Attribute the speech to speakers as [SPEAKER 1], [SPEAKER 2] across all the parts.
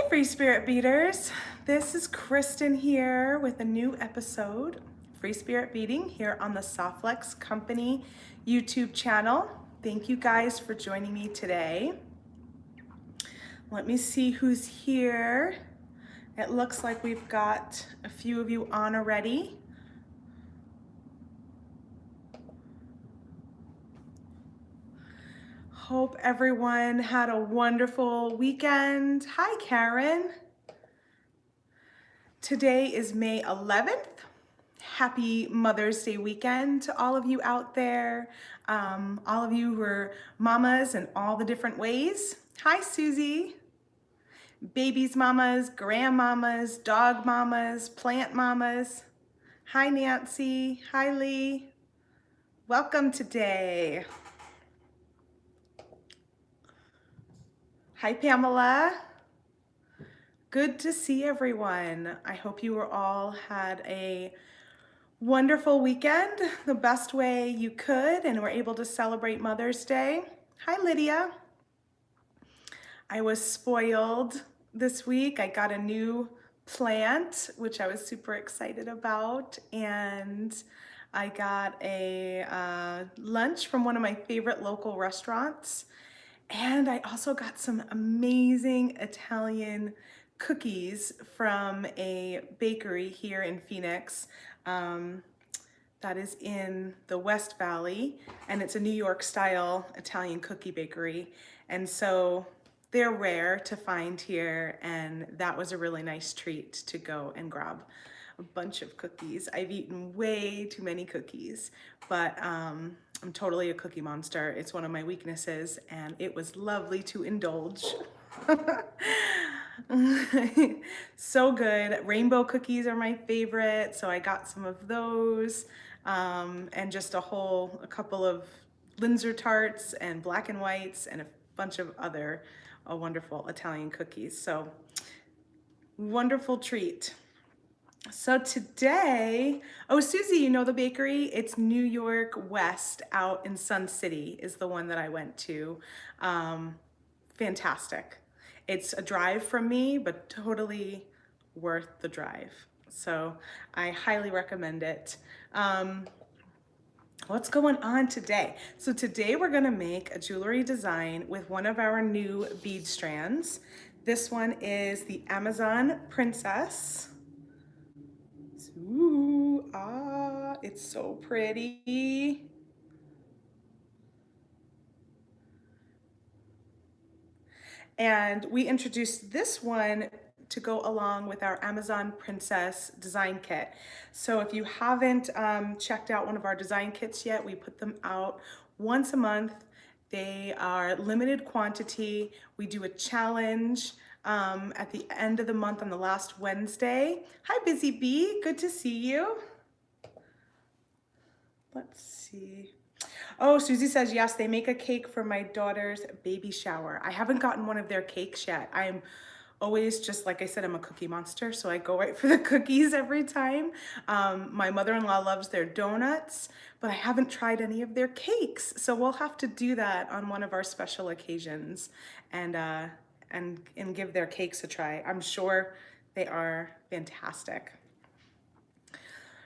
[SPEAKER 1] Free Spirit Beaters. This is Kristen here with a new episode, Free Spirit Beading, here on the Softflex Company YouTube channel. Thank you guys for joining me today. Let me see who's here. It looks like we've got a few of you on already. Hope everyone had a wonderful weekend. Hi, Karen. Today is May 11th. Happy Mother's Day weekend to all of you out there. All of you who are mamas in all the different ways. Hi, Susie. Babies mamas, grandmamas, dog mamas, plant mamas. Hi, Nancy. Hi, Lee. Welcome today. Hi, Pamela. Good to see everyone. I hope you all had a wonderful weekend, the best way you could, and were able to celebrate Mother's Day. Hi, Lydia. I was spoiled this week. I got a new plant, which I was super excited about, and I got a lunch from one of my favorite local restaurants. And I also got some amazing Italian cookies from a bakery here in Phoenix that is in the West Valley, and it's a New York style Italian cookie bakery. And so they're rare to find here, and that was a really nice treat to go and grab a bunch of cookies. I've eaten way too many cookies, but I'm totally a cookie monster. It's one of my weaknesses, and it was lovely to indulge. So good. Rainbow cookies are my favorite, so I got some of those, and just a couple of Linzer tarts and black and whites and a bunch of other wonderful Italian cookies. So wonderful treat. So today, oh, Susie, you know the bakery? It's New York West out in Sun City is the one that I went to. Fantastic. It's a drive from me, but totally worth the drive. So I highly recommend it. What's going on today? So today we're gonna make a jewelry design with one of our new bead strands. This one is the Amazon Princess. Ooh, it's so pretty. And we introduced this one to go along with our Amazon Princess design kit. So if you haven't checked out one of our design kits yet, we put them out once a month. They are limited quantity. We do a challenge at the end of the month on the last Wednesday. Hi, Busy Bee, good to see you. Let's see. Oh, Susie says, yes, they make a cake for my daughter's baby shower. I haven't gotten one of their cakes yet. I'm always, just like I said, I'm a cookie monster, so I go right for the cookies every time. My mother-in-law loves their donuts, but I haven't tried any of their cakes. So we'll have to do that on one of our special occasions and give their cakes a try. I'm sure they are fantastic.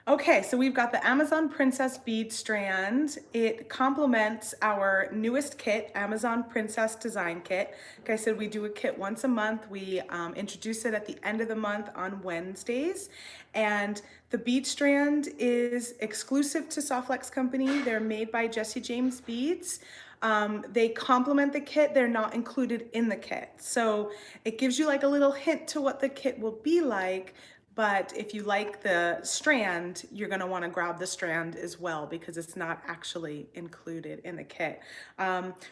[SPEAKER 1] Okay, so we've got the Amazon Princess bead strand. It complements our newest kit, Amazon Princess Design Kit. Like I said, we do a kit once a month. We introduce it at the end of the month on Wednesdays. And the bead strand is exclusive to Softflex Company. They're made by Jesse James Beads. They complement the kit. They're not included in the kit. So it gives you like a little hint to what the kit will be like. But if you like the strand, you're gonna wanna grab the strand as well because it's not actually included in the kit.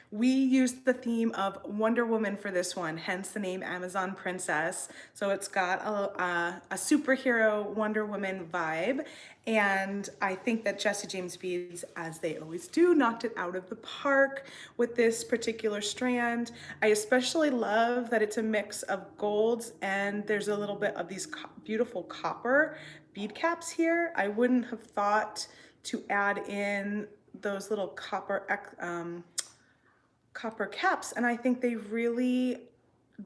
[SPEAKER 1] We used the theme of Wonder Woman for this one, hence the name Amazon Princess. So it's got a superhero Wonder Woman vibe. And I think that Jesse James Beads, as they always do, knocked it out of the park with this particular strand. I especially love that it's a mix of golds and there's a little bit of these beautiful copper bead caps here. I wouldn't have thought to add in those little copper caps, and I think they really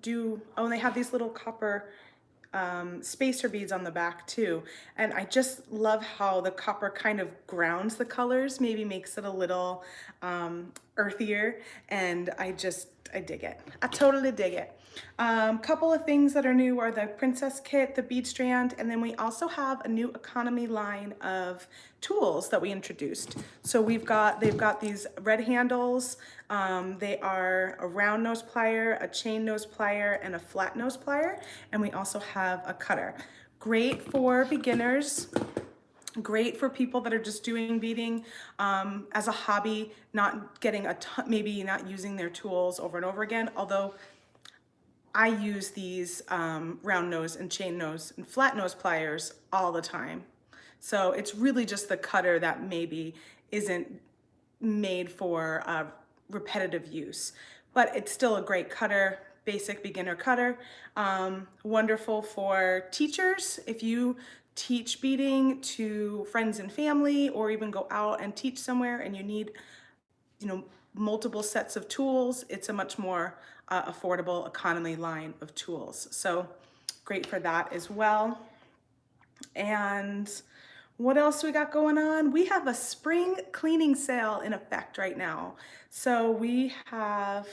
[SPEAKER 1] oh, and they have these little copper spacer beads on the back too. And I just love how the copper kind of grounds the colors, maybe makes it a little earthier. And I dig it. I totally dig it. Couple of things that are new are the Princess Kit, the bead strand, and then we also have a new economy line of tools that we introduced. So they've got these red handles. They are a round nose plier, a chain nose plier, and a flat nose plier. And we also have a cutter. Great for beginners. Great for people that are just doing beading as a hobby, not getting a ton, maybe not using their tools over and over again. Although I use these round nose and chain nose and flat nose pliers all the time. So it's really just the cutter that maybe isn't made for repetitive use, but it's still a great cutter, basic beginner cutter. Wonderful for teachers. If you teach beading to friends and family, or even go out and teach somewhere and you need, multiple sets of tools, it's a much more affordable economy line of tools. So great for that as well. And what else we got going on? We have a spring cleaning sale in effect right now. So we have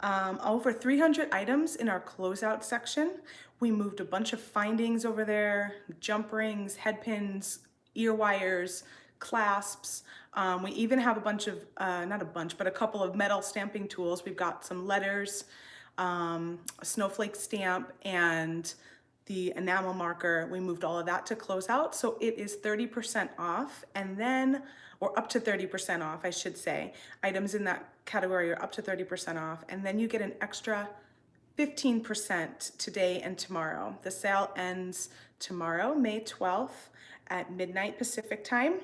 [SPEAKER 1] over 300 items in our closeout section. We moved a bunch of findings over there, jump rings, head pins, ear wires, clasps. We even have a bunch of, not a bunch, but a couple of metal stamping tools. We've got some letters, a snowflake stamp, and the enamel marker. We moved all of that to close out. So it is 30% off, and then, or up to 30% off, I should say. Items in that category are up to 30% off, and then you get an extra 15% today and tomorrow. The sale ends tomorrow, May 12th at midnight Pacific time.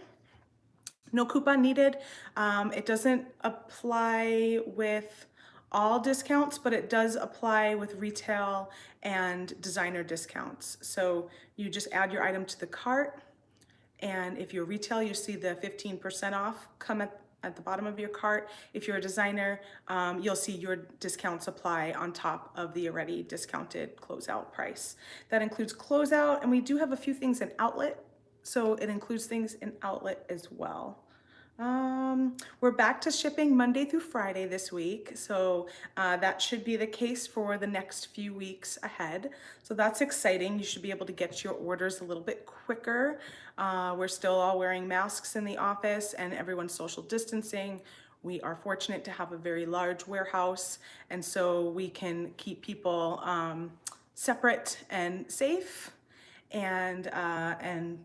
[SPEAKER 1] No coupon needed. It doesn't apply with all discounts, but it does apply with retail and designer discounts. So you just add your item to the cart, and if you're retail, you see the 15% off come at the bottom of your cart. If you're a designer, you'll see your discounts apply on top of the already discounted closeout price. That includes closeout, and we do have a few things in outlet, so it includes things in outlet as well. We're back to shipping Monday through Friday this week, so that should be the case for the next few weeks ahead. So that's exciting. You should be able to get your orders a little bit quicker. We're still all wearing masks in the office and everyone's social distancing. We are fortunate to have a very large warehouse, and so we can keep people separate and safe, and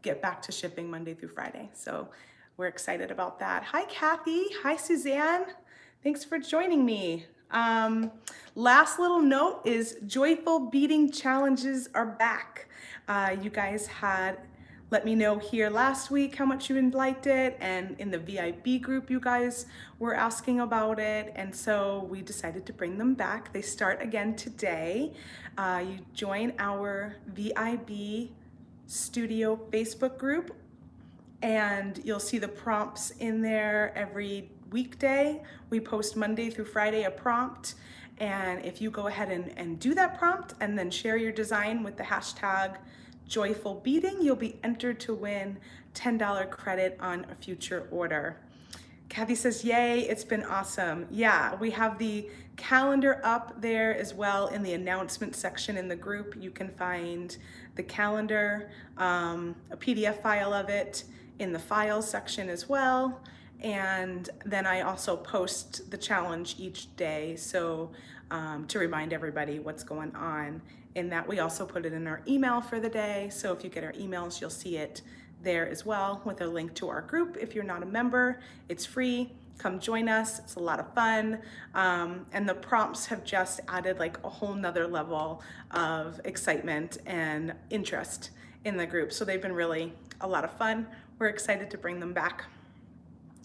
[SPEAKER 1] get back to shipping Monday through Friday. So we're excited about that. Hi, Kathy. Hi, Suzanne. Thanks for joining me. Last little note is Joyful Beading Challenges are back. You guys had let me know here last week how much you liked it, and in the VIB group you guys were asking about it, and so we decided to bring them back. They start again today. You join our VIB Studio Facebook group, and you'll see the prompts in there every weekday. We post Monday through Friday a prompt, and if you go ahead and do that prompt and then share your design with the hashtag Joyful Beading, you'll be entered to win $10 credit on a future order. Kathy says, yay, it's been awesome. Yeah, we have the calendar up there as well in the announcement section in the group. You can find the calendar, a PDF file of it in the files section as well. And then I also post the challenge each day, so to remind everybody what's going on. In that, we also put it in our email for the day, so if you get our emails, you'll see it there as well with a link to our group. If you're not a member, it's free. Come join us. It's a lot of fun. And the prompts have just added like a whole nother level of excitement and interest in the group. So they've been really a lot of fun. We're excited to bring them back.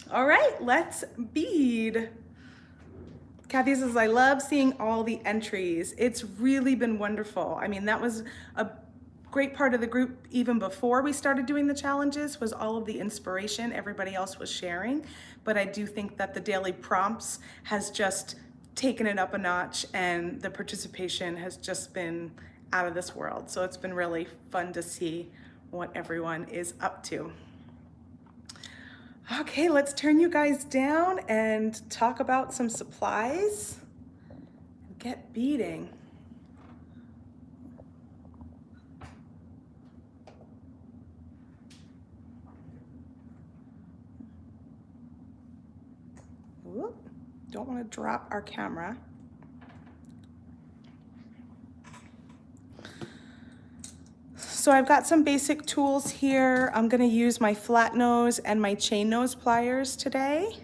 [SPEAKER 1] All right, let's bead. Kathy says, I love seeing all the entries. It's really been wonderful. I mean, that was a great part of the group even before we started doing the challenges, was all of the inspiration everybody else was sharing. But I do think that the daily prompts has just taken it up a notch, and the participation has just been out of this world. So it's been really fun to see what everyone is up to. Okay, let's turn you guys down and talk about some supplies. Get beading. Whoop. Don't want to drop our camera. So I've got some basic tools here. I'm going to use my flat nose and my chain nose pliers today.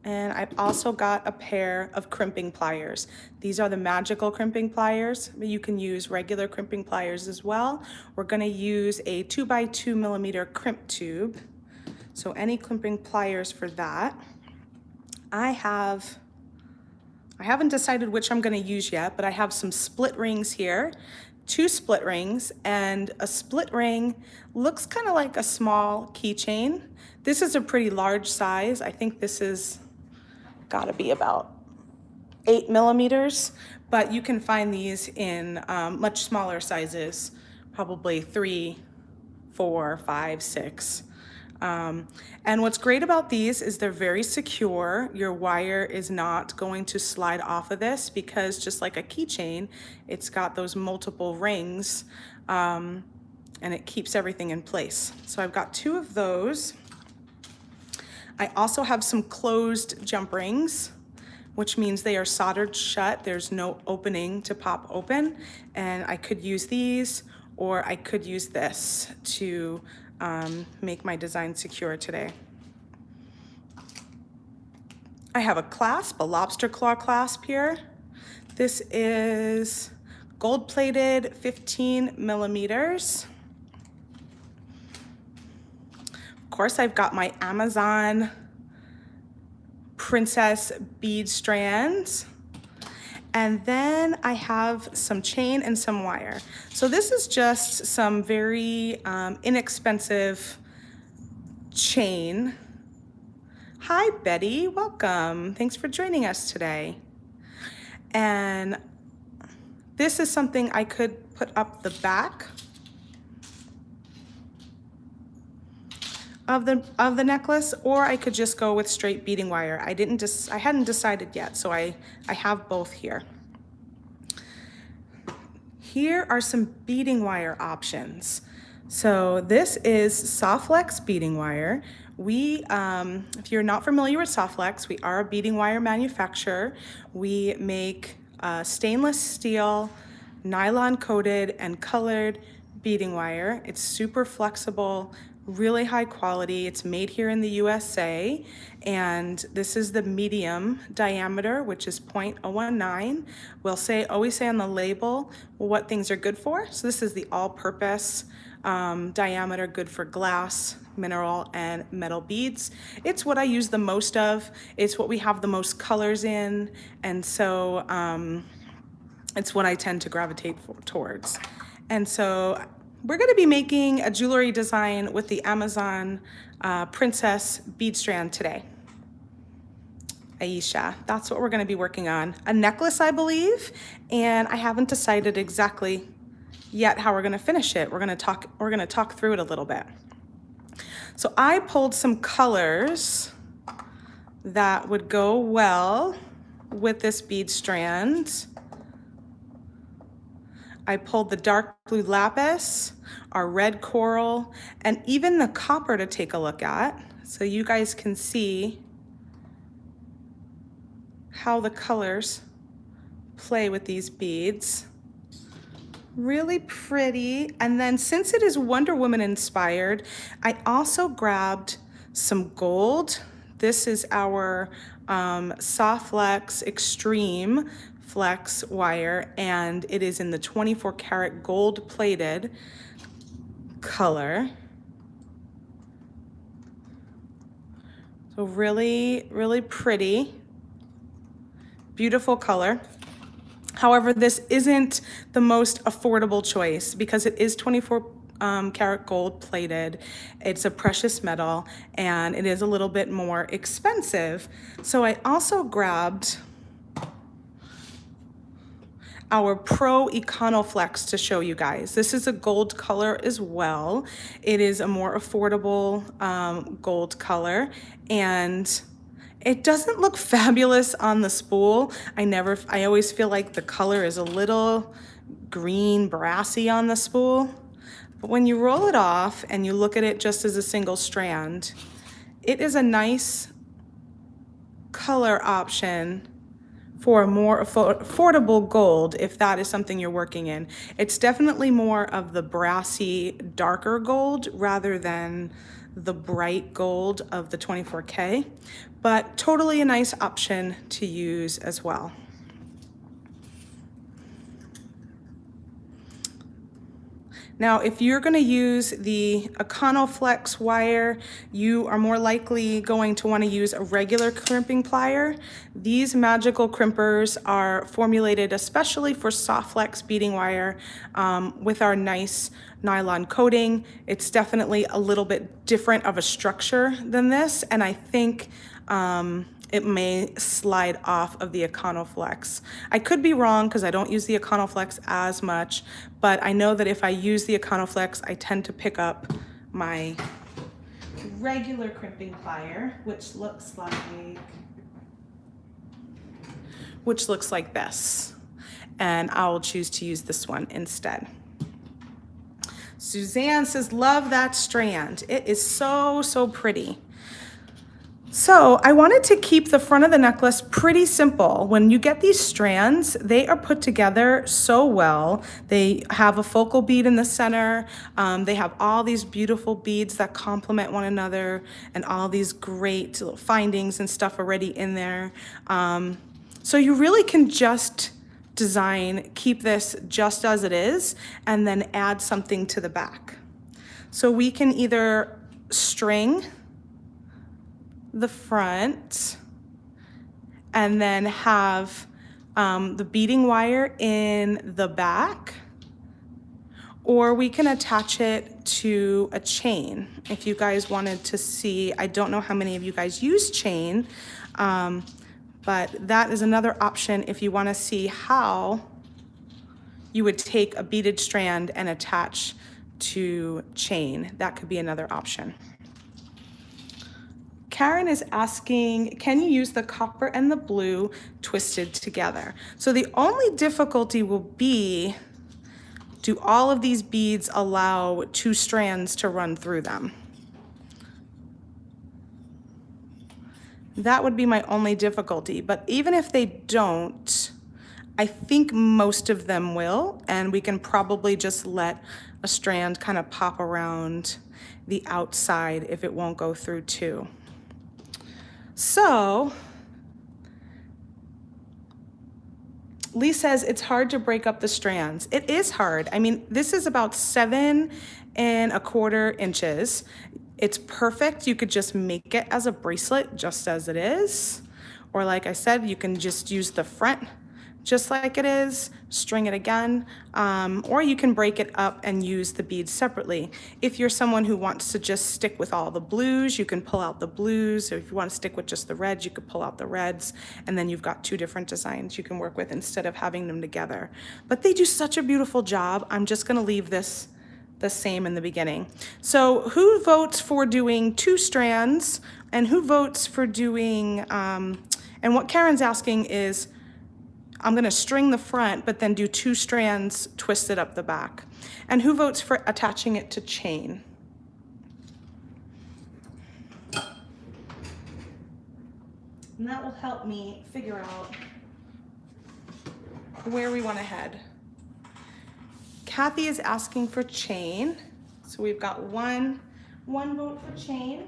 [SPEAKER 1] And I've also got a pair of crimping pliers. These are the magical crimping pliers, but you can use regular crimping pliers as well. We're going to use a 2x2 millimeter crimp tube. So any crimping pliers for that. I haven't decided which I'm going to use yet, but I have some split rings here. 2 split rings, and a split ring looks kind of like a small keychain. This is a pretty large size. I think this is gotta be about 8 millimeters, but you can find these in much smaller sizes, probably 3, 4, 5, 6. And what's great about these is they're very secure. Your wire is not going to slide off of this because just like a keychain, it's got those multiple rings and it keeps everything in place. So I've got 2 of those. I also have some closed jump rings, which means they are soldered shut. There's no opening to pop open. And I could use these, or I could use this to make my design secure today. I have a clasp, a lobster claw clasp here. This is gold plated, 15 millimeters. Of course, I've got my Amazon Princess bead strands. And then I have some chain and some wire. So this is just some very inexpensive chain. Hi, Betty, welcome. Thanks for joining us today. And this is something I could put up the back of the necklace, or I could just go with straight beading wire. I hadn't decided yet, so I have both here. Here are some beading wire options. So this is Softflex beading wire. If you're not familiar with Softflex, we are a beading wire manufacturer. We make stainless steel, nylon coated and colored beading wire. It's super flexible, really high quality. It's made here in the USA, and this is the medium diameter, which is 0.019. Always say on the label what things are good for. So this is the all-purpose diameter, good for glass, mineral, and metal beads. It's what I use the most of. It's what we have the most colors in, and so it's what I tend to gravitate towards. And so we're going to be making a jewelry design with the Amazon Princess bead strand today. Aisha, that's what we're going to be working on. A necklace, I believe, and I haven't decided exactly yet how we're going to finish it. We're going to talk through it a little bit. So I pulled some colors that would go well with this bead strand. I pulled the dark blue lapis, our red coral, and even the copper to take a look at, so you guys can see how the colors play with these beads. Really pretty. And then since it is Wonder Woman inspired, I also grabbed some gold. This is our Softflex Extreme Flex wire, and it is in the 24 karat gold plated color. So really, really pretty, beautiful color. However, this isn't the most affordable choice because it is 24 karat gold plated. It's a precious metal and it is a little bit more expensive. So I also grabbed our Pro Econoflex to show you guys. This is a gold color as well. It is a more affordable gold color, and it doesn't look fabulous on the spool. I always feel like the color is a little green brassy on the spool. But when you roll it off and you look at it just as a single strand, it is a nice color option for a more affordable gold, if that is something you're working in. It's definitely more of the brassy, darker gold rather than the bright gold of the 24K, but totally a nice option to use as well. Now, if you're going to use the Econoflex wire, you are more likely going to want to use a regular crimping plier. These magical crimpers are formulated especially for soft flex beading wire with our nice nylon coating. It's definitely a little bit different of a structure than this, and I think it may slide off of the Econoflex. I could be wrong because I don't use the Econoflex as much, but I know that if I use the Econoflex, I tend to pick up my regular crimping plier, which looks like this. And I'll choose to use this one instead. Suzanne says, love that strand. It is so, so pretty. So I wanted to keep the front of the necklace pretty simple. When you get these strands, they are put together so well. They have a focal bead in the center. They have all these beautiful beads that complement one another and all these great little findings and stuff already in there. So you really can just keep this just as it is, and then add something to the back. So we can either string the front and then have the beading wire in the back, or we can attach it to a chain. If you guys wanted to see, I don't know how many of you guys use chain, but that is another option if you want to see how you would take a beaded strand and attach to chain. That could be another option. Karen is asking, can you use the copper and the blue twisted together? So the only difficulty will be, do all of these beads allow 2 strands to run through them? That would be my only difficulty, but even if they don't, I think most of them will, and we can probably just let a strand kind of pop around the outside if it won't go through 2. So Lee says it's hard to break up the strands. It is hard. I mean, this is about 7¼ inches. It's perfect. You could just make it as a bracelet just as it is. Or like I said, you can just use the front just like it is, string it again, or you can break it up and use the beads separately. If you're someone who wants to just stick with all the blues, you can pull out the blues. Or if you want to stick with just the reds, you could pull out the reds, and then you've got 2 different designs you can work with instead of having them together. But they do such a beautiful job. I'm just gonna leave this the same in the beginning. So who votes for doing 2 strands, and who votes for doing, and what Karen's asking is, I'm gonna string the front, but then do 2 strands twisted up the back. And who votes for attaching it to chain? And that will help me figure out where we wanna head. Kathy is asking for chain. So we've got one vote for chain.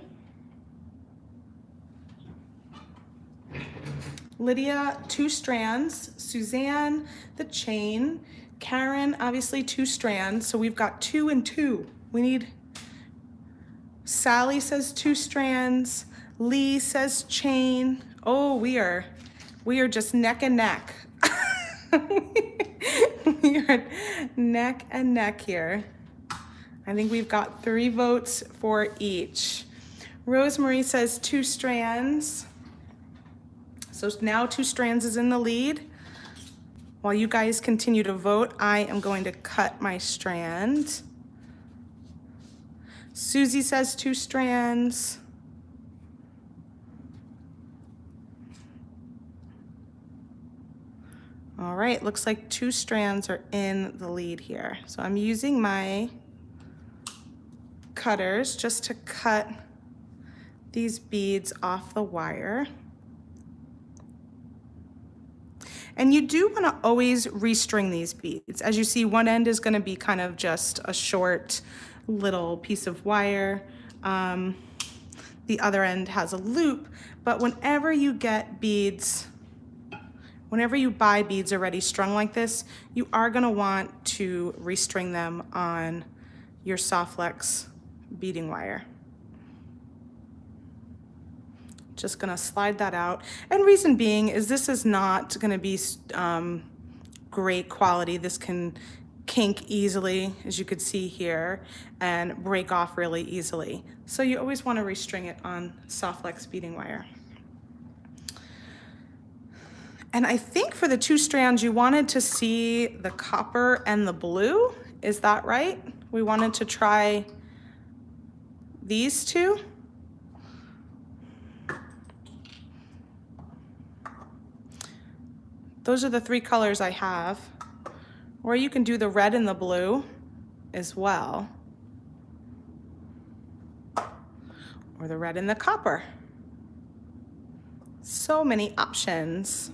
[SPEAKER 1] Lydia, 2 strands. Suzanne, the chain. Karen, obviously 2 strands. So we've got 2 and 2. We need, Sally says 2 strands. Lee says chain. Oh, we are just neck and neck. We are neck and neck here. I think we've got 3 votes for each. Rosemary says 2 strands. So now 2 strands is in the lead. While you guys continue to vote, I am going to cut my strand. Susie says 2 strands. All right, looks like 2 strands are in the lead here. So I'm using my cutters just to cut these beads off the wire. And you do want to always restring these beads. As you see, one end is going to be kind of just a short little piece of wire. The other end has a loop, but whenever you get beads, whenever you buy beads already strung like this, you are going to want to restring them on your soft flex beading wire. Just gonna slide that out. And reason being is this is not gonna be great quality. This can kink easily, as you could see here, and break off really easily. So you always wanna restring it on soft flex beading wire. And I think for the 2 strands, you wanted to see the copper and the blue. Is that right? We wanted to try these 2. Those are the 3 colors I have. Or you can do the red and the blue as well. Or the red and the copper. So many options.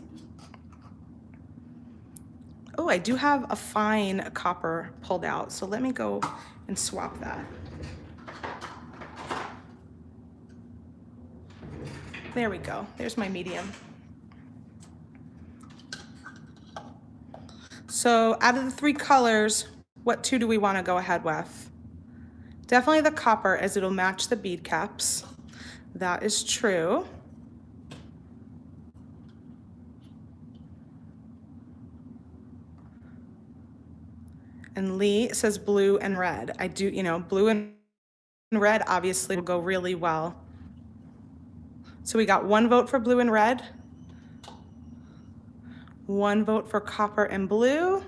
[SPEAKER 1] Oh, I do have a fine copper pulled out, so let me go and swap that. There we go, there's my medium. So out of the 3 colors, what 2 do we want to go ahead with? Definitely the copper, as it'll match the bead caps. That is true. And Lee says blue and red. I do, you know, blue and red obviously will go really well. So we got 1 vote for blue and red. 1 vote for copper and blue.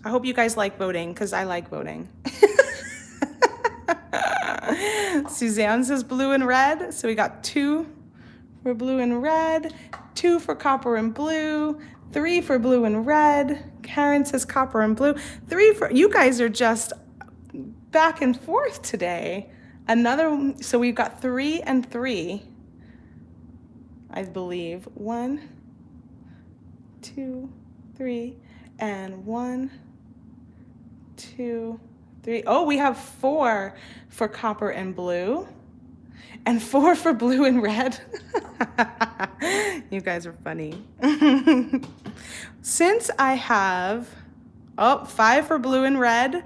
[SPEAKER 1] I hope you guys like voting, because I like voting. Suzanne says blue and red. So we got 2 for blue and red, 2 for copper and blue, 3 for blue and red. Karen says copper and blue. 3 for, you guys are just back and forth today. Another, so we've got 3 and 3. I believe 1, 2, 3, and 1, 2, 3. Oh, we have 4 for copper and blue, and 4 for blue and red. You guys are funny. Since I have 5 for blue and red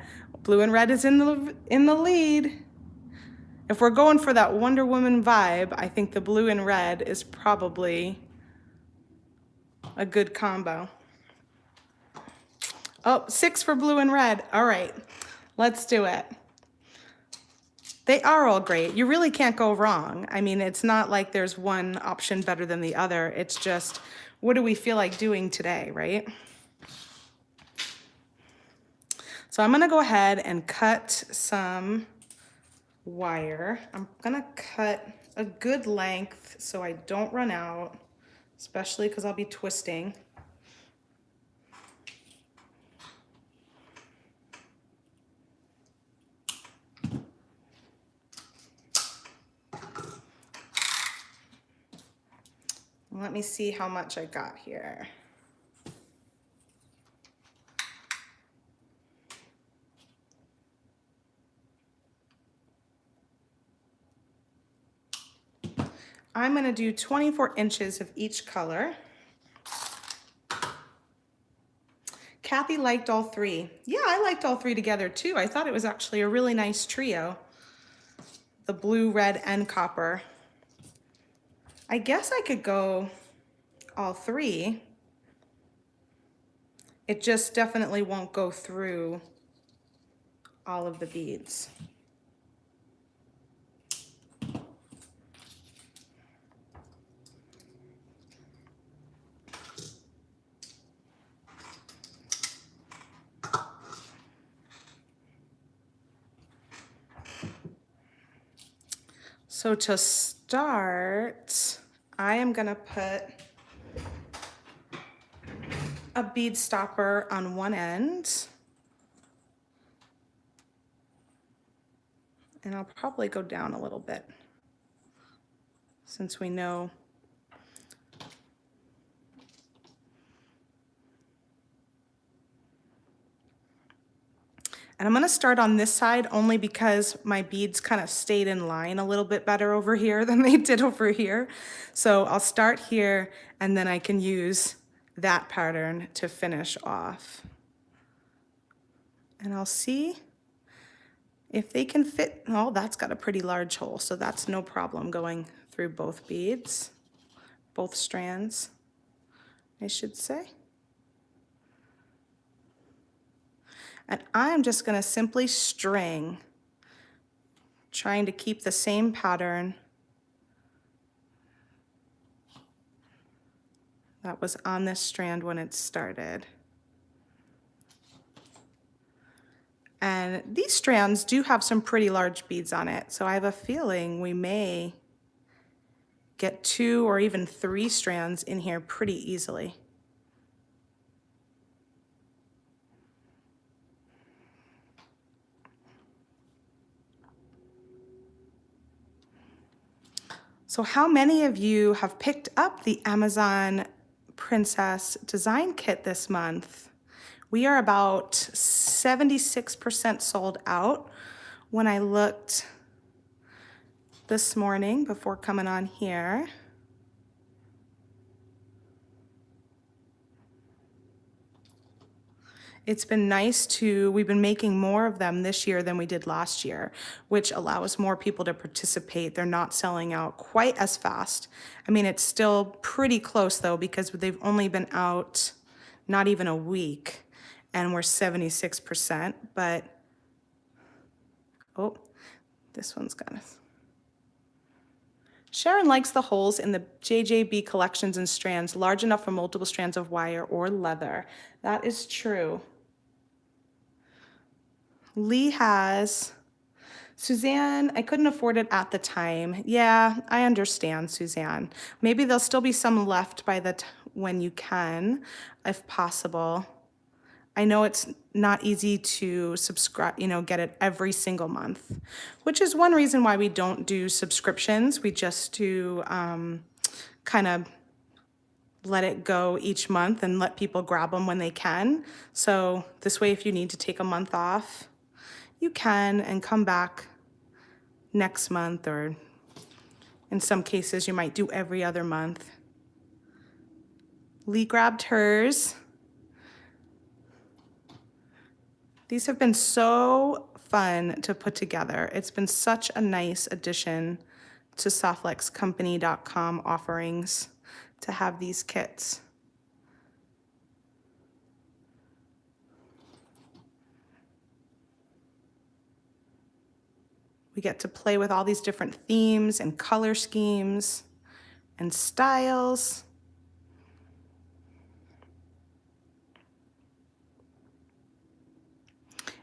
[SPEAKER 1] is in the lead. If we're going for that Wonder Woman vibe, I think the blue and red is probably a good combo. 6 for blue and red. All right, let's do it. They are all great. You really can't go wrong. I mean, it's not like there's one option better than the other. It's just, what do we feel like doing today, right? So I'm gonna go ahead and cut some wire. I'm gonna cut a good length so I don't run out, especially because I'll be twisting. Let me see how much I got here. I'm going to do 24 inches of each color. Kathy liked all 3. Yeah, I liked all 3 together too. I thought it was actually a really nice trio. The blue, red, and copper. I guess I could go all 3. It just definitely won't go through all of the beads. So to start, I am gonna put a bead stopper on one end. And I'll probably go down a little bit since we know and I'm gonna start on this side only because my beads kind of stayed in line a little bit better over here than they did over here. So I'll start here and then I can use that pattern to finish off. And I'll see if they can fit. Oh, that's got a pretty large hole, so that's no problem going through both beads, both strands, I should say. And I'm just gonna simply string, trying to keep the same pattern that was on this strand when it started. And these strands do have some pretty large beads on it, so I have a feeling we may get 2 or even 3 strands in here pretty easily. So how many of you have picked up the Amazon Princess Design Kit this month? We are about 76% sold out. When I looked this morning before coming on here, it's been nice we've been making more of them this year than we did last year, which allows more people to participate. They're not selling out quite as fast. I mean, it's still pretty close though, because they've only been out not even a week and we're 76%, but, oh, this one's got us. Sharon likes the holes in the JJB collections and strands, large enough for multiple strands of wire or leather. That is true. Lee has, Suzanne, I couldn't afford it at the time. Yeah, I understand, Suzanne. Maybe there'll still be some left by when you can, if possible. I know it's not easy to subscribe, get it every single month, which is one reason why we don't do subscriptions. We just do kind of let it go each month and let people grab them when they can. So this way, if you need to take a month off, you can and come back next month, or in some cases, you might do every other month. Lee grabbed hers. These have been so fun to put together. It's been such a nice addition to softluxcompany.com offerings to have these kits. We get to play with all these different themes and color schemes and styles.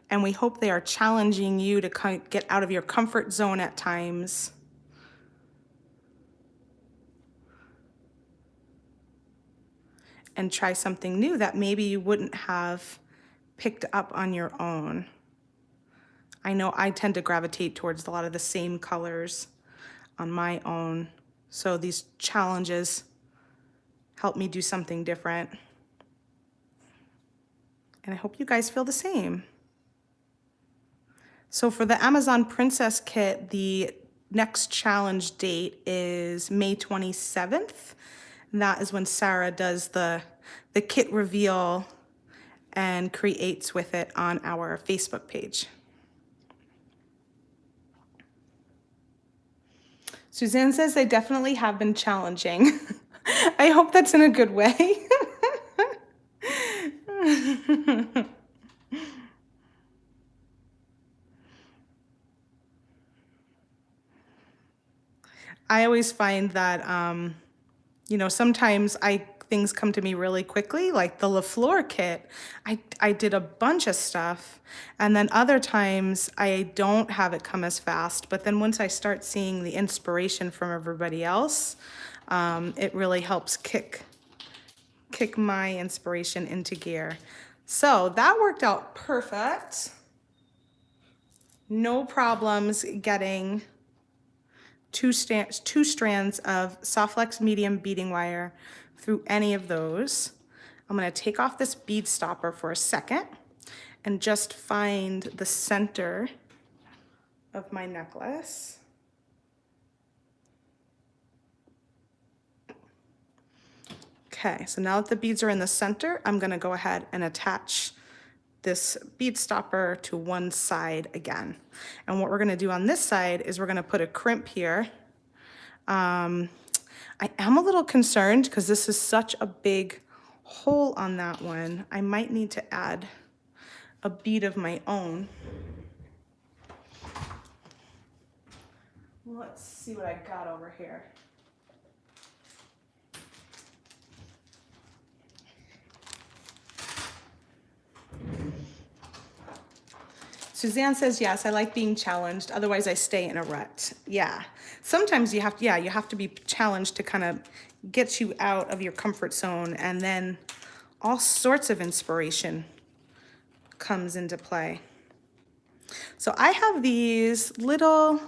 [SPEAKER 1] And we hope they are challenging you to get out of your comfort zone at times. And try something new that maybe you wouldn't have picked up on your own. I know I tend to gravitate towards a lot of the same colors on my own. So these challenges help me do something different. And I hope you guys feel the same. So for the Amazon Princess Kit, the next challenge date is May 27th. And that is when Sarah does the kit reveal and creates with it on our Facebook page. Suzanne says they definitely have been challenging. I hope that's in a good way. I always find that, you know, sometimes things come to me really quickly, like the LaFleur kit. I did a bunch of stuff, and then other times I don't have it come as fast. But then once I start seeing the inspiration from everybody else, it really helps kick my inspiration into gear. So that worked out perfect. No problems getting two strands of soft flex medium beading wire through any of those. I'm going to take off this bead stopper for a second and just find the center of my necklace. Okay, so now that the beads are in the center, I'm going to go ahead and attach this bead stopper to one side again. And what we're going to do on this side is we're going to put a crimp here. I am a little concerned because this is such a big hole on that one. I might need to add a bead of my own. Let's see what I got over here. Suzanne says, yes, I like being challenged. Otherwise I stay in a rut. Yeah. Sometimes you have to be challenged to kind of get you out of your comfort zone, and then all sorts of inspiration comes into play. So I have these little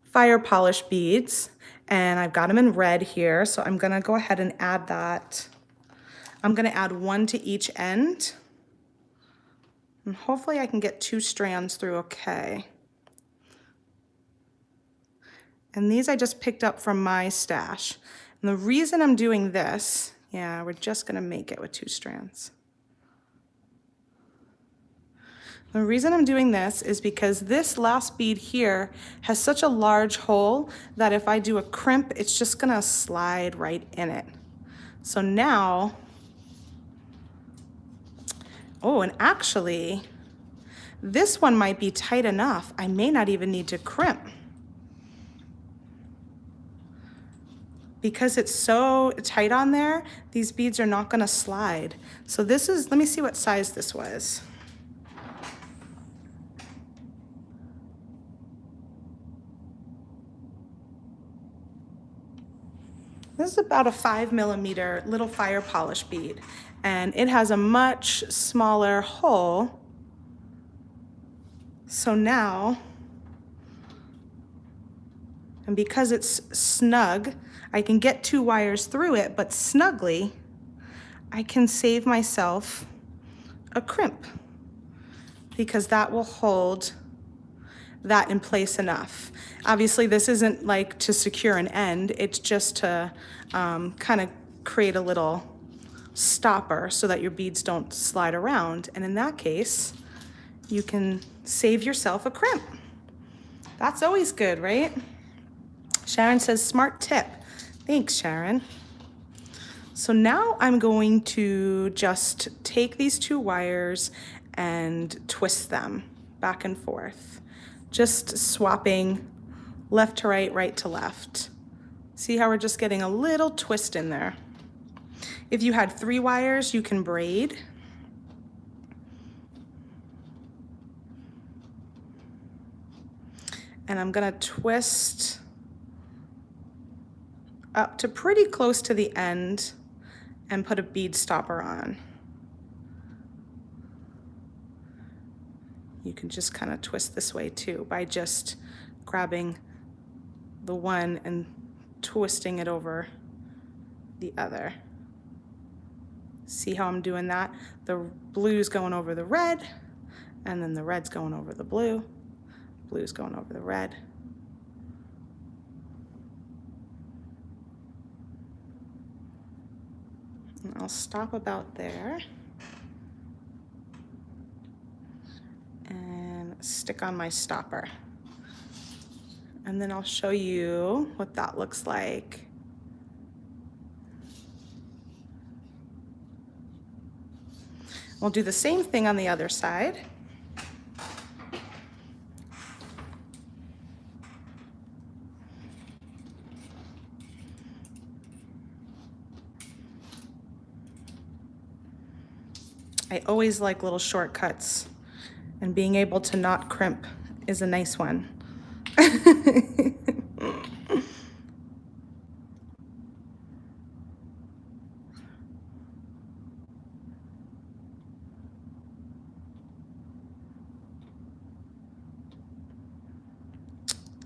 [SPEAKER 1] fire polish beads, and I've got them in red here. So I'm gonna go ahead and add that. I'm gonna add one to each end. And hopefully I can get two strands through okay. And these I just picked up from my stash. And the reason I'm doing this, yeah, we're just gonna make it with two strands. The reason I'm doing this is because this last bead here has such a large hole that if I do a crimp, it's just gonna slide right in it. So now, oh, and actually, this one might be tight enough. I may not even need to crimp. Because it's so tight on there, these beads are not gonna slide. So this is, let me see what size this was. This is about a 5mm little fire polish bead, and it has a much smaller hole. So now, and because it's snug, I can get two wires through it, but snugly, I can save myself a crimp because that will hold that in place enough. Obviously, this isn't like to secure an end, it's just to kind of create a little stopper so that your beads don't slide around. And in that case, you can save yourself a crimp. That's always good, right? Sharon says, smart tip. Thanks, Sharon. So now I'm going to just take these two wires and twist them back and forth. Just swapping left to right, right to left. See how we're just getting a little twist in there. If you had 3 wires, you can braid. And I'm gonna twist up to pretty close to the end and put a bead stopper on. You can just kind of twist this way too by just grabbing the one and twisting it over the other. See how I'm doing that? The blue's going over the red, and then the red's going over the blue. Blue's going over the red. And I'll stop about there and stick on my stopper. And then I'll show you what that looks like. We'll do the same thing on the other side. I always like little shortcuts, and being able to not crimp is a nice one.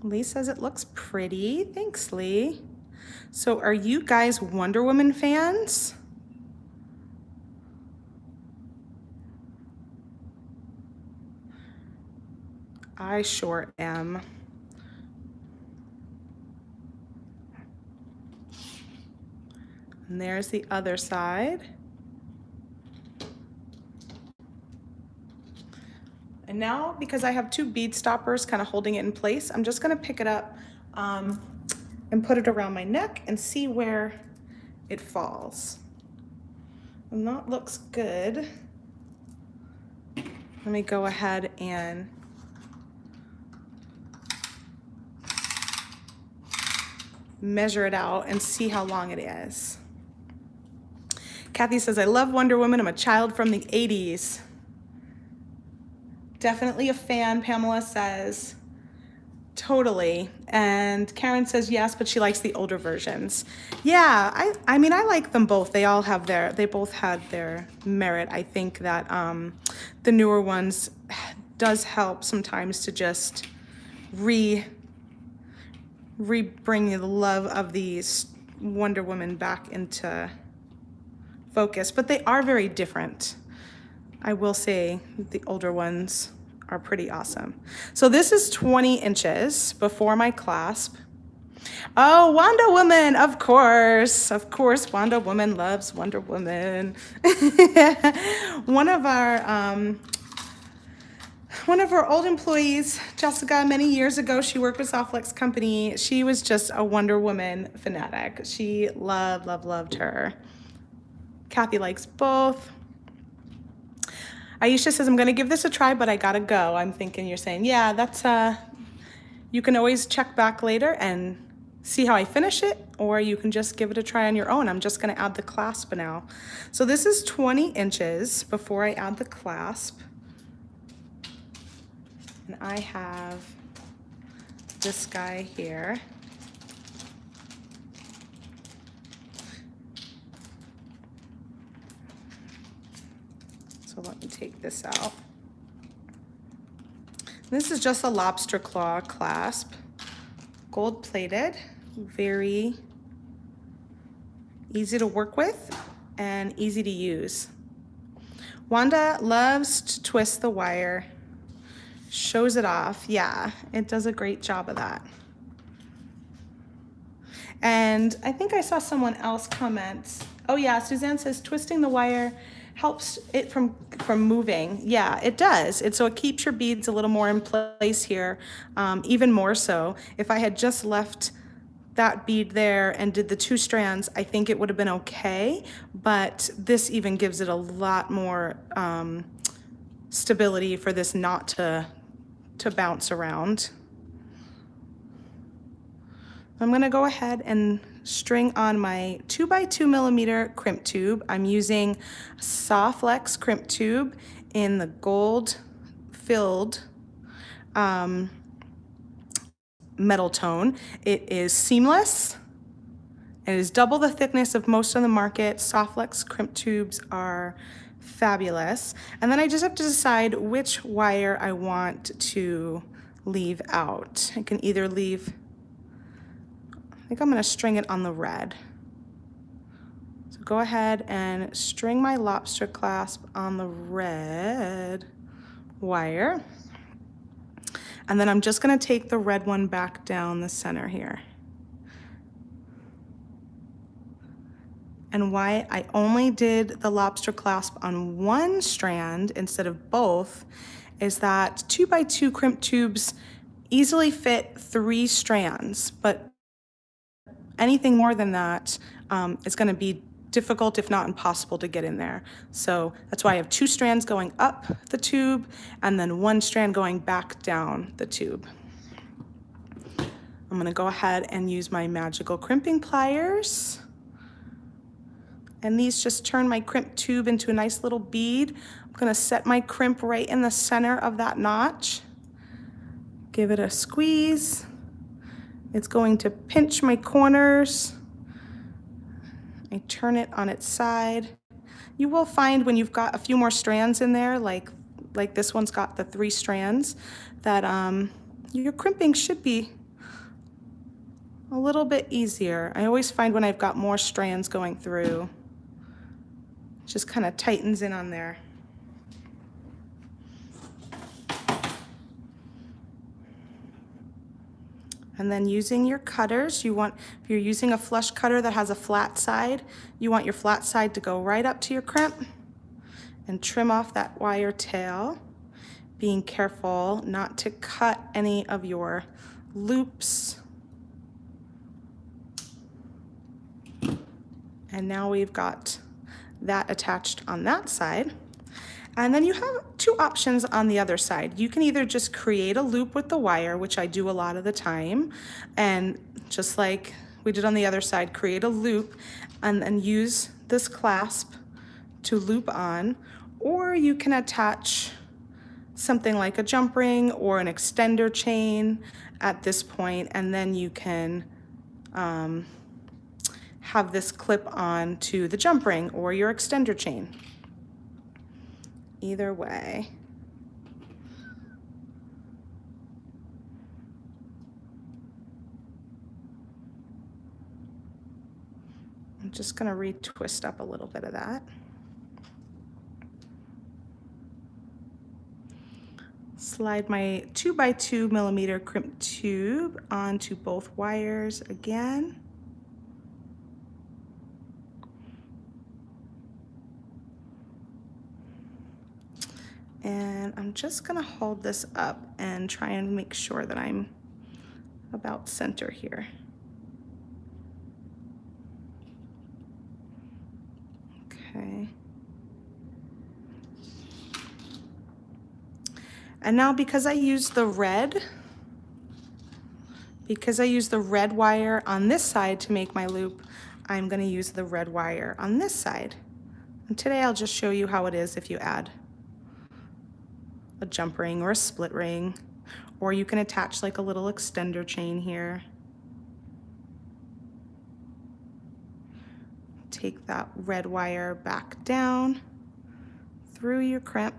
[SPEAKER 1] Lee says it looks pretty. Thanks, Lee. So are you guys Wonder Woman fans? I sure am. And there's the other side. And now, because I have two bead stoppers kind of holding it in place, I'm just gonna pick it up and put it around my neck and see where it falls. And that looks good. Let me go ahead and measure it out and see how long it is. Kathy says, I love Wonder Woman. I'm a child from the 80s. Definitely a fan, Pamela says. Totally. And Karen says yes, but she likes the older versions. Yeah, I mean, I like them both. They both had their merit. I think that the newer ones does help sometimes to just bring the love of these Wonder Woman back into focus, but they are very different. I will say the older ones are pretty awesome. So this is 20 inches before my clasp. Oh, Wonder Woman, of course. Of course, Wonder Woman loves Wonder Woman. One of our old employees, Jessica, many years ago, she worked with Softflex Company. She was just a Wonder Woman fanatic. She loved her. Kathy likes both. Aisha says, I'm gonna give this a try, but I gotta go. I'm thinking you're saying, yeah, that's, you can always check back later and see how I finish it, or you can just give it a try on your own. I'm just gonna add the clasp now. So this is 20 inches before I add the clasp. And I have this guy here. So let me take this out. This is just a lobster claw clasp, gold plated, very easy to work with and easy to use. Wanda loves to twist the wire, shows it off. Yeah, it does a great job of that. And I think I saw someone else comment, oh yeah, Suzanne says twisting the wire helps it from moving. Yeah, it does. So it keeps your beads a little more in place here, even more so. If I had just left that bead there and did the 2 strands, I think it would have been okay, but this even gives it a lot more stability for this knot to bounce around. I'm gonna go ahead and string on my 2x2 millimeter crimp tube. I'm using Softflex crimp tube in the gold filled metal tone. It is seamless. It is double the thickness of most on the market. Softflex crimp tubes are fabulous. And then I just have to decide which wire I want to leave out. I can either leave, I think I'm gonna string it on the red. So go ahead and string my lobster clasp on the red wire. And then I'm just gonna take the red one back down the center here. And why I only did the lobster clasp on 1 strand instead of both is that 2x2 crimp tubes easily fit 3 strands, but anything more than that is gonna be difficult, if not impossible, to get in there. So that's why I have 2 strands going up the tube and then 1 strand going back down the tube. I'm gonna go ahead and use my magical crimping pliers. And these just turn my crimp tube into a nice little bead. I'm gonna set my crimp right in the center of that notch. Give it a squeeze. It's going to pinch my corners. I turn it on its side. You will find when you've got a few more strands in there, like this one's got the 3 strands, that your crimping should be a little bit easier. I always find when I've got more strands going through, it just kind of tightens in on there. And then using your cutters, if you're using a flush cutter that has a flat side, you want your flat side to go right up to your crimp and trim off that wire tail, being careful not to cut any of your loops. And now we've got that attached on that side. And then you have 2 options on the other side. You can either just create a loop with the wire, which I do a lot of the time, and just like we did on the other side, create a loop and then use this clasp to loop on, or you can attach something like a jump ring or an extender chain at this point, and then you can have this clip on to the jump ring or your extender chain. Either way. I'm just gonna retwist up a little bit of that. Slide my 2x2 millimeter crimp tube onto both wires again. And I'm just gonna hold this up and try and make sure that I'm about center here. Okay. And now because I use the red wire on this side to make my loop, I'm gonna use the red wire on this side. And today I'll just show you how it is if you add a jump ring or a split ring, or you can attach like a little extender chain here. Take that red wire back down through your crimp.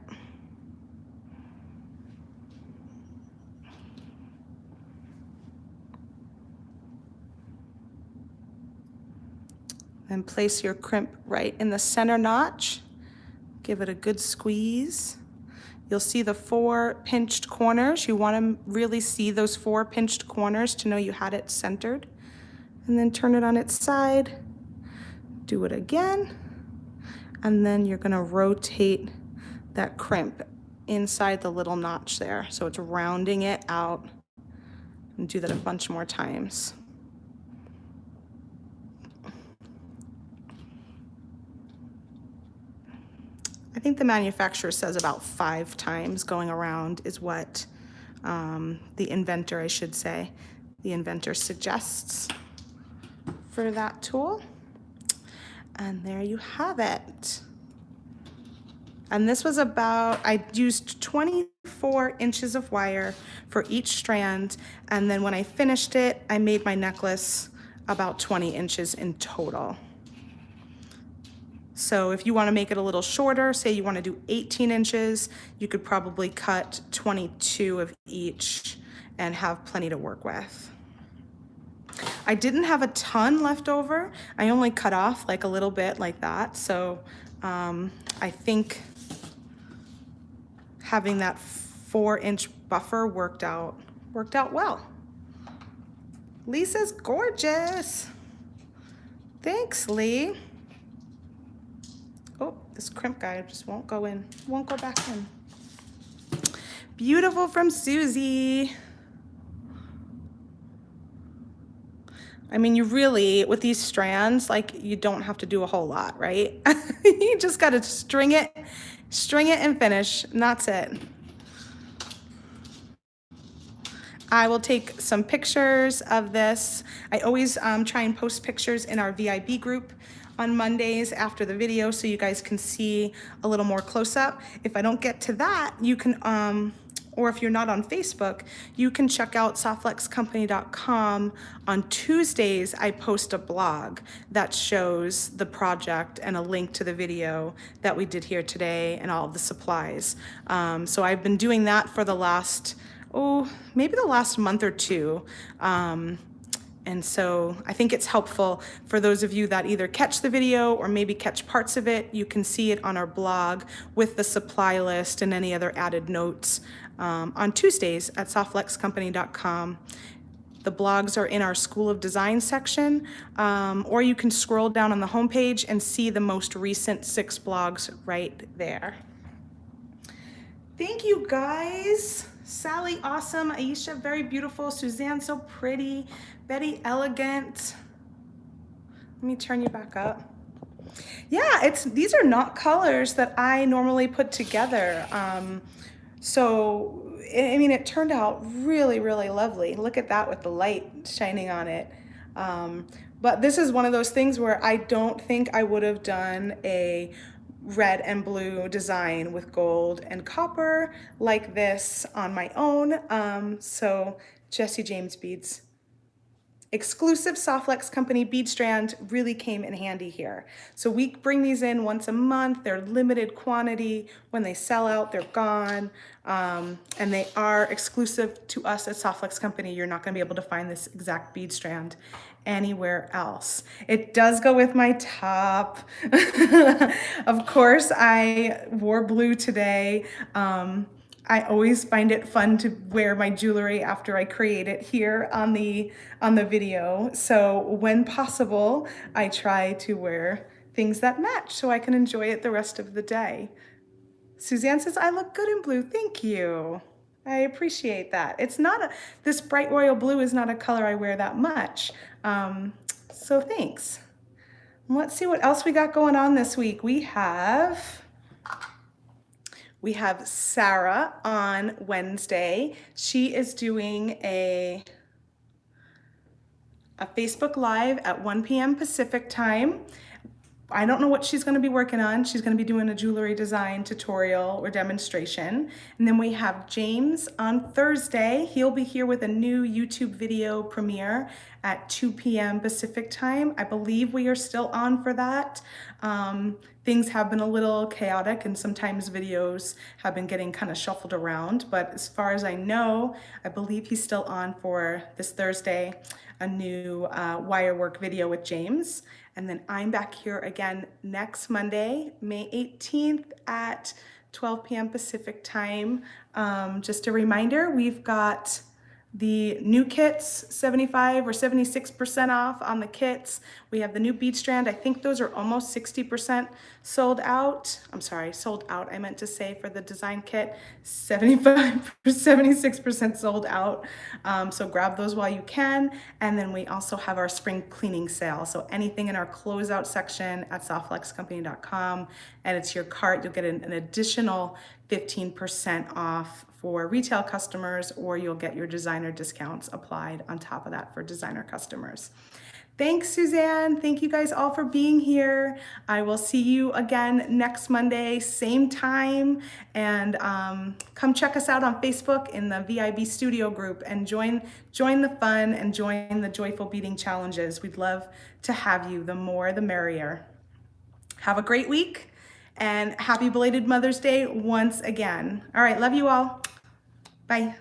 [SPEAKER 1] Then place your crimp right in the center notch. Give it a good squeeze. You'll see the 4 pinched corners. You want to really see those 4 pinched corners to know you had it centered. And then turn it on its side. Do it again. And then you're going to rotate that crimp inside the little notch there. So it's rounding it out. And do that a bunch more times. I think the manufacturer says about 5 times going around is what the inventor, I should say, the inventor suggests for that tool. And there you have it. And this was about, I used 24 inches of wire for each strand. And then when I finished it, I made my necklace about 20 inches in total. So if you want to make it a little shorter, say you want to do 18 inches, you could probably cut 22 of each and have plenty to work with. I didn't have a ton left over. I only cut off like a little bit like that. So I think having that 4-inch buffer worked out well. Lisa's gorgeous. Thanks, Lee. Oh, this crimp guy just won't go in, won't go back in. Beautiful from Susie. I mean, you really, with these strands, like you don't have to do a whole lot, right? You just got to string it and finish, and that's it. I will take some pictures of this. I always try and post pictures in our VIB group on Mondays after the video so you guys can see a little more close up. If I don't get to that, you can, or if you're not on Facebook, you can check out softflexcompany.com. On Tuesdays, I post a blog that shows the project and a link to the video that we did here today and all of the supplies. So I've been doing that for the last, maybe the last month or two. And so I think it's helpful for those of you that either catch the video or maybe catch parts of it. You can see it on our blog with the supply list and any other added notes on Tuesdays at softflexcompany.com. The blogs are in our School of Design section, or you can scroll down on the homepage and see the most recent 6 blogs right there. Thank you guys. Sally, awesome. Aisha, very beautiful. Suzanne, so pretty. Betty, elegant. Let me turn you back up. Yeah, these are not colors that I normally put together. So, I mean, it turned out really, really lovely. Look at that with the light shining on it. But this is one of those things where I don't think I would have done a red and blue design with gold and copper like this on my own. So Jesse James beads. Exclusive Softflex Company bead strand really came in handy here. So we bring these in once a month. They're limited quantity. When they sell out, they're gone. And they are exclusive to us at Softflex Company. You're not gonna be able to find this exact bead strand anywhere else. It does go with my top. Of course, I wore blue today. I always find it fun to wear my jewelry after I create it here on the video. So when possible, I try to wear things that match so I can enjoy it the rest of the day. Suzanne says, I look good in blue. Thank you. I appreciate that. It's not this bright royal blue is not a color I wear that much. So thanks. Let's see what else we got going on this week. We have Sarah on Wednesday. She is doing a Facebook Live at 1 p.m. Pacific time. I don't know what she's going to be working on. She's going to be doing a jewelry design tutorial or demonstration. And then we have James on Thursday. He'll be here with a new YouTube video premiere at 2 p.m. Pacific time. I believe we are still on for that. Things have been a little chaotic and sometimes videos have been getting kind of shuffled around. But as far as I know, I believe he's still on for this Thursday, a new wire work video with James. And then I'm back here again next Monday, May 18th at 12 p.m. Pacific time. Just a reminder, we've got the new kits, 75 or 76% off on the kits. We have the new bead strand. I think those are almost 60% sold out. I'm sorry, sold out. I meant to say for the design kit, 75 or 76% sold out. So grab those while you can. And then we also have our spring cleaning sale. So anything in our closeout section at softflexcompany.com and it's your cart, you'll get an additional 15% off for retail customers, or you'll get your designer discounts applied on top of that for designer customers. Thanks, Suzanne. Thank you guys all for being here. I will see you again next Monday, same time. And come check us out on Facebook in the VIB Studio group and join the fun and join the Joyful Beading Challenges. We'd love to have you. The more, the merrier. Have a great week. And happy belated Mother's Day once again. All right, love you all. Bye.